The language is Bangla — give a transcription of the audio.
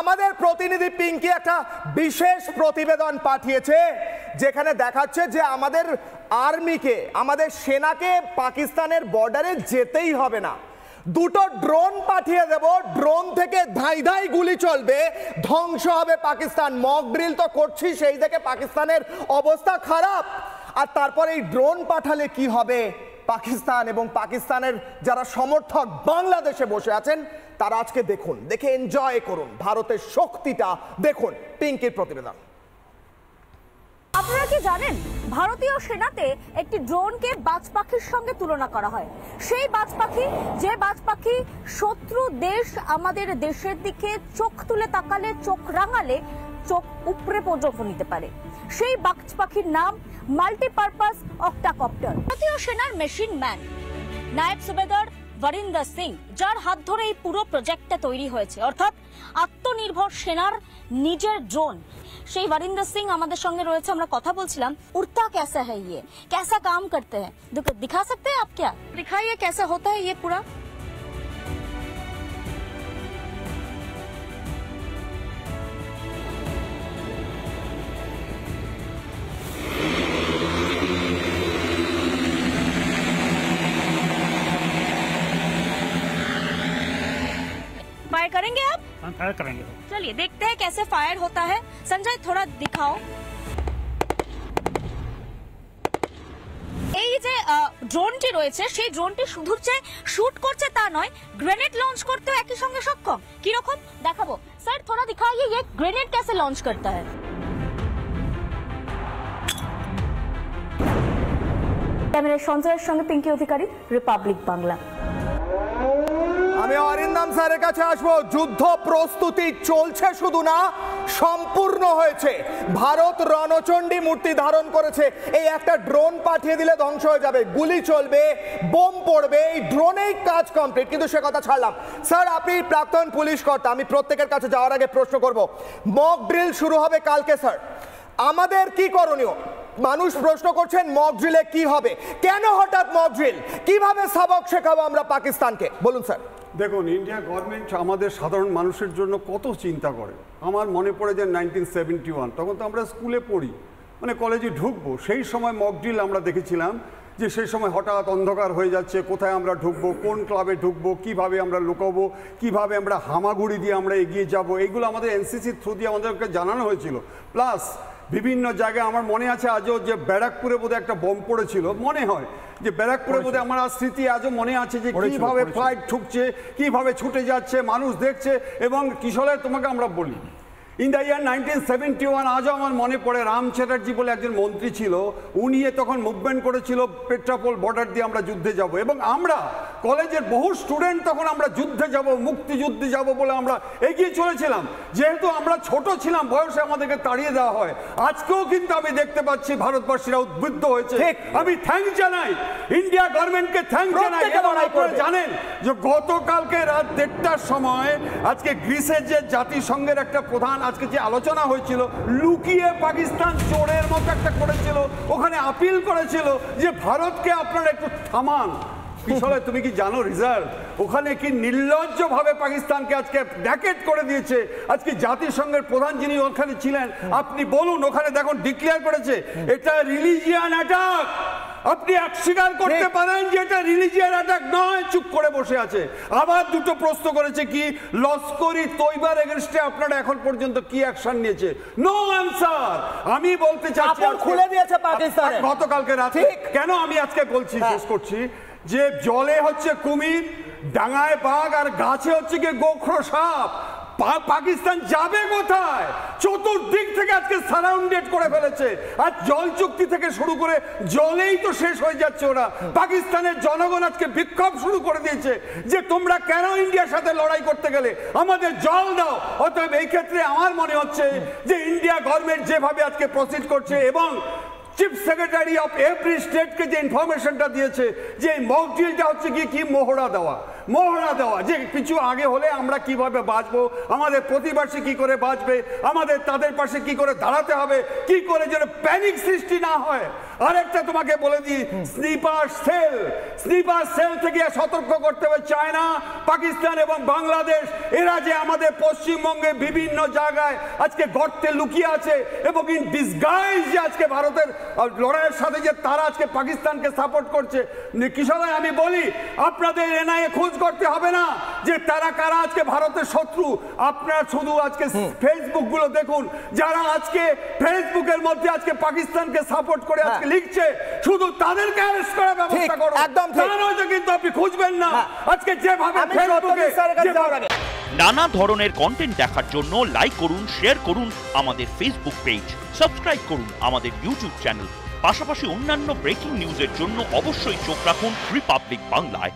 আমাদের প্রতিনিধি পিঙ্কি একটা বিশেষ প্রতিবেদন পাঠিয়েছে যেখানে দেখাচ্ছে যে আমাদের আর্মিকে, আমাদের সেনাকে পাকিস্তানের বর্ডারে যেতেই হবে না, দুটো ড্রোন পাঠিয়ে দেব, ড্রোন থেকে ধাই ধাই গুলি চলবে, ধ্বংস হবে পাকিস্তান। মক ড্রিল তো করছি, সেই থেকে পাকিস্তানের অবস্থা খারাপ। আর তারপরে এই ড্রোন পাঠালে কি হবে, পাকিস্তান এবং পাকিস্তানের যারা সমর্থক বাংলাদেশে বসে আছেন তারা আজকে দেখুন, দেখে এনজয় করুন ভারতের শক্তিটা। দেখুন পিঙ্কির প্রতিবেদন। আপনারা কি জানেন ভারতীয় সেনাতে একটি ড্রোনকে বাজ পাখির সঙ্গে তুলনা করা হয়। সেই বাজ পাখি, যে বাজ পাখি শত্রু দেশ আমাদের দেশের দিকে চোখ তুলে তাকালে, চোখ রাঙালে চোখ উপরে পর্যন্ত নিতে পারে, সেই বাজ পাখির নাম মাল্টিপারপাস অক্টাকপ্টার। ভারতীয় সেনার মেশিন ম্যান নায়েব সুবেদার বরিন্দর সিং, যার হাত ধরে এই পুরো প্রজেক্টটা তৈরি হয়েছে, অর্থাৎ আত্মনির্ভর সেনার নিজের ড্রোন, সেই वरिंदर सिंह हमारे संगे रहे, আমরা কথা বলছিলাম। उड़ता कैसा है ये, कैसा काम करते हैं, दिखा सकते हैं आप? क्या दिखाइए कैसा होता है ये पूरा। फायर करेंगे आप? फायर करेंगे। चलिए देखते हैं कैसे फायर होता है। संजय थोड़ा दिखाओ। এই যে ড্রোনটি রয়েছে, সেই ড্রোনটি শুধু যে শুট করছে তা নয়, গ্রেনেড লঞ্চ করতেও একই সঙ্গে সক্ষম। কি রকম দেখাবো স্যার, थोड़ा दिखाइए ये ग्रेनेड कैसे लॉन्च करता है। ক্যামেরার সঞ্জয়ের সঙ্গে পিঙ্কি অধিকারী, রিপাবলিক বাংলা। আমি অরিন্দম স্যারের কাছে আসবো। যুদ্ধ প্রস্তুতি চলছে শুধু না, সম্পূর্ণ হয়েছে। ভারত রণচণ্ডী মূর্তি ধারণ করেছে। এই একটা ড্রোন পাঠিয়ে দিলে ধ্বংস হয়ে যাবে, গুলি চলবে, বোম পড়বে, এই ড্রোনেই কাজ কমপ্লিট। কিন্তু সে কথা ছাড়লাম। স্যার, আপনি প্রাক্তন পুলিশ কর্তা, আমি প্রত্যেকের কাছে যাওয়ার আগে প্রশ্ন করব, মক ড্রিল শুরু হবে কালকে স্যার, আমাদের কি করণীয়? মানুষ প্রশ্ন করছেন মক ড্রিলে কি হবে, কেন হঠাৎ মক ড্রিল, কিভাবে সবক শেখাবো আমরা পাকিস্তানকে, বলুন স্যার। দেখুন, ইন্ডিয়া গভর্নমেন্ট আমাদের সাধারণ মানুষের জন্য কত চিন্তা করে। আমার মনে পড়ে যে 1971, তখন তো আমরা স্কুলে পড়ি, মানে কলেজে ঢুকবো, সেই সময় মক ড্রিল আমরা দেখেছিলাম যে সেই সময় হঠাৎ অন্ধকার হয়ে যাচ্ছে, কোথায় আমরা ঢুকবো, কোন ক্লাবে ঢুকবো, কিভাবে আমরা লুকাবো, কিভাবে আমরা হামাগুড়ি দিয়ে আমরা এগিয়ে যাব, এইগুলো আমাদের এনসিসির থ্রু দিয়ে আমাদেরকে জানানো হয়েছিল। প্লাস বিভিন্ন জায়গায় আমার মনে আছে আজও যে ব্যারাকপুরে বোধহয় একটা বোম পড়েছিল, মনে হয় যে ব্যারাকপুরে বোধহয় আমার স্মৃতি আজও মনে আছে যে কিভাবে ফ্লাইট ঠুকছে, কিভাবে ছুটে যাচ্ছে, মানুষ দেখছে। এবং কিশোরের তোমাকে আমরা বলি, ইন দ্য ইয়ার 1971 আজও আমার মনে পড়ে, রাম চ্যাটার্জি বলে একজন মন্ত্রী ছিল, উনি তখন মুভমেন্ট করেছিল পেট্রাপোল বর্ডার দিয়ে আমরা যুদ্ধে যাব, এবং আমরা কলেজের বহু স্টুডেন্ট তখন আমরা যুদ্ধে যাব, মুক্তিযুদ্ধে যাব বলে আমরা এগিয়ে চলেছিলাম। যেহেতু আমরা ছোট ছিলাম, বয়সে আমাদেরকে তাড়িয়ে দেওয়া হয়। আজকেও কিন্তু আমি দেখতে পাচ্ছি ভারতবাসীরা উদ্বুদ্ধ হয়েছে। আমি থ্যাঙ্ক জানাই ইন্ডিয়া গভর্নমেন্টকে, থ্যাঙ্ক জানাই। আপনারা জানেন যে গতকালকে রাত 1:30টার সময় আজকে গ্রিসের যে জাতিসংঘের একটা প্রধান আজকে যে আলোচনা হয়েছিল, লুকিয়ে পাকিস্তান চোরের মতো একটা করেছিল, ওখানে আপিল করেছিল যে ভারতকে আপনারা একটু থামান। পিছলে তুমি কি জানো রিজাল্ট? ওখানে কি নির্লজ্জভাবে পাকিস্তানকে আজকে ব্র্যাকেট করে দিয়েছে। আজকে জাতিসংঘের প্রধান যিনি ওখানে ছিলেন, আপনি বলুন, ওখানে দেখুন ডিক্লেয়ার করেছে এটা রিলিজিয়ান অ্যাটাক। আপনি স্বীকার করতে পারেন যে এটা রিলিজিয়ান অ্যাটাক নয়, চুপ করে বসে আছে। আবার দুটো প্রশ্ন করেছে কি, লস্করি তৈবার এগেইনস্টে আপনারা এখন পর্যন্ত কি অ্যাকশন নিয়েছে? No answer. আমি বলতে চাচ্ছি খুলে দিয়েছে পাকিস্তান গতকালকে রাতে। কেন আমি আজকে বলছি, শেষ করছি, যে জলে হচ্ছে কুমির, ডাঙায় বাঘ, আর গাছে হচ্ছে গিয়ে গোখরো সাপ। পাকিস্তান যাবে কোথায়? চতুর্দিক থেকে আজকে সারাউন্ডেড করে ফেলেছে। আর জল চুক্তি থেকে শুরু করে জলেই তো শেষ হয়ে যাচ্ছে ওরা। পাকিস্তানের জনগণ আজকে বিক্ষোভ শুরু করে দিয়েছে যে তোমরা কেন ইন্ডিয়ার সাথে লড়াই করতে গেলে, আমাদের জল দাও। অতএব এই ক্ষেত্রে আমার মনে হচ্ছে যে ইন্ডিয়া গভর্নমেন্ট যেভাবে আজকে প্রসিড করছে, এবং চিফ সেক্রেটারি অফ এভরি স্টেটকে যে ইনফরমেশনটা দিয়েছে যে মক ড্রিলটা হচ্ছে কি মহড়া দেওয়া, যে কিছু আগে হলে আমরা কিভাবে বাঁচবো, আমাদের প্রতিবাসী কি করে বাঁচবে, আমাদের তাদের পাশে কি করে দাঁড়াতে হবে, কি করে যেন প্যানিক সৃষ্টি না হয়। আরেকটা তোমাকে বলে দিই, স্নিপার সেল থেকে সতর্ক করতে হবে চায়না, পাকিস্তান এবং বাংলাদেশ। এরা যে আমাদের পশ্চিমবঙ্গে বিভিন্ন জায়গায় আজকে গর্তে লুকিয়ে আছে এবং ইন ডিসগাইজ যে আজকে ভারতের লড়াইয়ের সাথে যে তারা আজকে পাকিস্তানকে সাপোর্ট করছে। কৃষক আমি বলি, আপনাদের এনআইএ খোঁজ করতে হবে না যে তারা কারা আজকে ভারতের শত্রু। আপনারা শুধু আজকে ফেসবুক গুলো দেখুন, যারা আজকে ফেসবুকের মধ্যে আজকে পাকিস্তানকে সাপোর্ট করে আজকে লিখছে, শুধু তাদেরকে অ্যারেস্ট করার ব্যবস্থা করুন। একদম ঠিক। তা নয়তো কিন্তু আপনি খুঁজবেন না। আজকে যেভাবে ফেসবুকে নানা ধরনের কন্টেন্ট দেখার জন্য লাইক করুন, শেয়ার করুন আমাদের ফেসবুক পেজ, সাবস্ক্রাইব করুন আমাদের ইউটিউব চ্যানেল। পাশাপাশি অন্যান্য ব্রেকিং নিউজের জন্য অবশ্যই চোখ রাখুন রিপাবলিক বাংলায়।